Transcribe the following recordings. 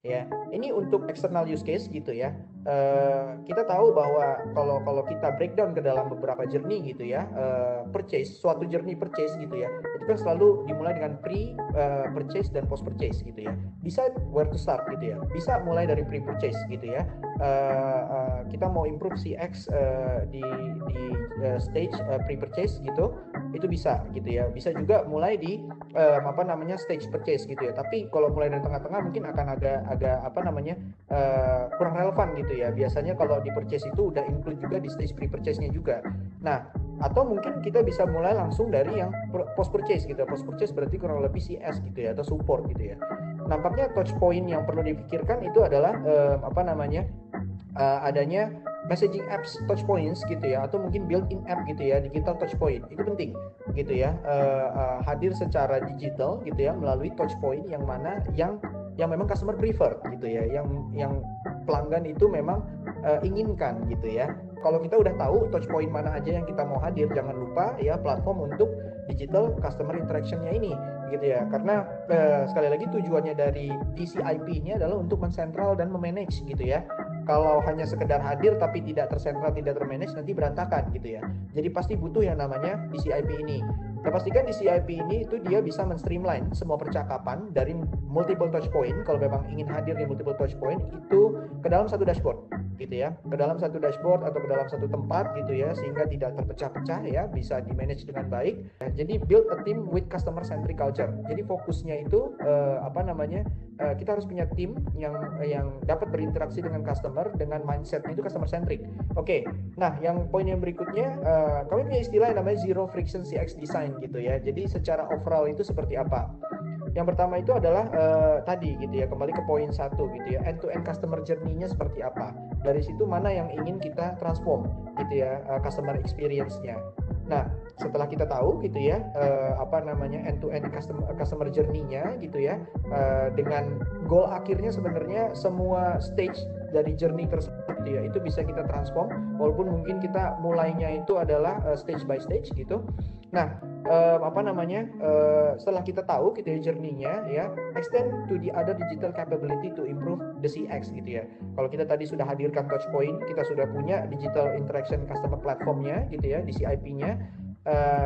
ya. Ini untuk external use case gitu ya. Kita tahu bahwa kalau kita breakdown ke dalam beberapa journey gitu ya, purchase, suatu journey purchase gitu ya, itu kan selalu dimulai dengan purchase dan post purchase gitu ya. Decide where to start gitu ya. Bisa mulai dari pre purchase gitu ya. Kita mau improve CX di stage pre purchase gitu, itu bisa gitu ya. Bisa juga mulai di stage purchase gitu ya. Tapi kalau mulai dari tengah-tengah mungkin akan agak kurang relevan gitu ya. Biasanya kalau di purchase itu udah include juga di stage pre-purchase-nya juga. Nah, atau mungkin kita bisa mulai langsung dari yang post purchase gitu. Post purchase berarti kurang lebih CS gitu ya, atau support gitu ya. Nampaknya touch point yang perlu dipikirkan itu adalah adanya messaging apps touch points gitu ya, atau mungkin built-in app gitu ya, digital touch point. Itu penting gitu ya, hadir secara digital gitu ya melalui touch point yang mana yang memang customer prefer gitu ya, yang pelanggan itu memang inginkan gitu ya. Kalau kita udah tahu touch point mana aja yang kita mau hadir, jangan lupa ya platform untuk digital customer interaction-nya ini gitu ya. Karena sekali lagi tujuannya dari DCIP-nya adalah untuk mensentral dan memanage gitu ya. Kalau hanya sekedar hadir tapi tidak tersentral, tidak termanage, nanti berantakan gitu ya. Jadi pasti butuh yang namanya DCIP ini. Dan pastikan DCIP ini itu dia bisa men-streamline semua percakapan dari multiple touch point. Kalau memang ingin hadir di multiple touch point itu ke dalam satu dashboard gitu ya, ke dalam satu dashboard atau ke dalam satu tempat gitu ya, sehingga tidak terpecah-pecah ya, bisa di manage dengan baik. Jadi build a team with customer centric culture. Jadi fokusnya itu kita harus punya tim yang dapat berinteraksi dengan customer dengan mindsetnya itu customer centric. Oke. Nah, yang poin yang berikutnya, kami punya istilah yang namanya zero friction CX design gitu ya. Jadi secara overall itu seperti apa? Yang pertama itu adalah tadi gitu ya, kembali ke poin 1 gitu ya, end to end customer journey-nya seperti apa. Dari situ mana yang ingin kita transform gitu ya, customer experience-nya. Nah, setelah kita tahu gitu ya, end to end customer journey-nya gitu ya, dengan goal akhirnya sebenarnya semua stage dari journey tersebut gitu ya, itu bisa kita transform walaupun mungkin kita mulainya itu adalah stage by stage gitu. Nah, setelah kita tahu gitu ya journey-nya ya, extend to the other digital capability to improve the CX gitu ya. Kalau kita tadi sudah hadirkan touch point, kita sudah punya digital interaction customer platform-nya gitu ya, DCIP-nya,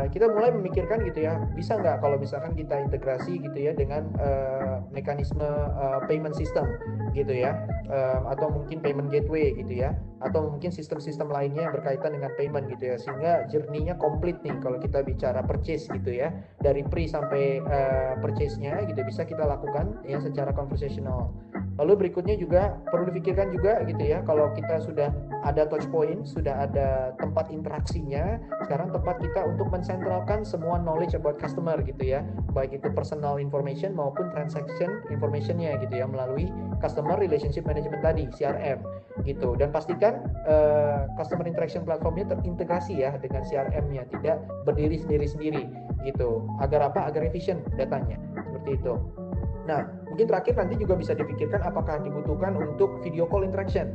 kita mulai memikirkan gitu ya, bisa nggak kalau misalkan kita integrasi gitu ya dengan mekanisme payment system gitu ya, atau mungkin payment gateway gitu ya, atau mungkin sistem-sistem lainnya yang berkaitan dengan payment gitu ya, sehingga journey-nya komplit nih kalau kita bicara purchase gitu ya, dari pre sampai purchase-nya gitu bisa kita lakukan ya secara conversational. Lalu berikutnya juga perlu dipikirkan juga gitu ya, kalau kita sudah ada touch point, sudah ada tempat interaksinya, sekarang tempat kita untuk mensentralkan semua knowledge about customer gitu ya, baik itu personal information maupun transaction informationnya gitu ya, melalui customer relationship management tadi, CRM gitu. Dan pastikan customer interaction platformnya terintegrasi ya dengan CRM-nya, tidak berdiri sendiri-sendiri gitu. Agar apa? Agar efisien datanya, seperti itu. Nah, mungkin terakhir nanti juga bisa dipikirkan apakah dibutuhkan untuk video call interaction.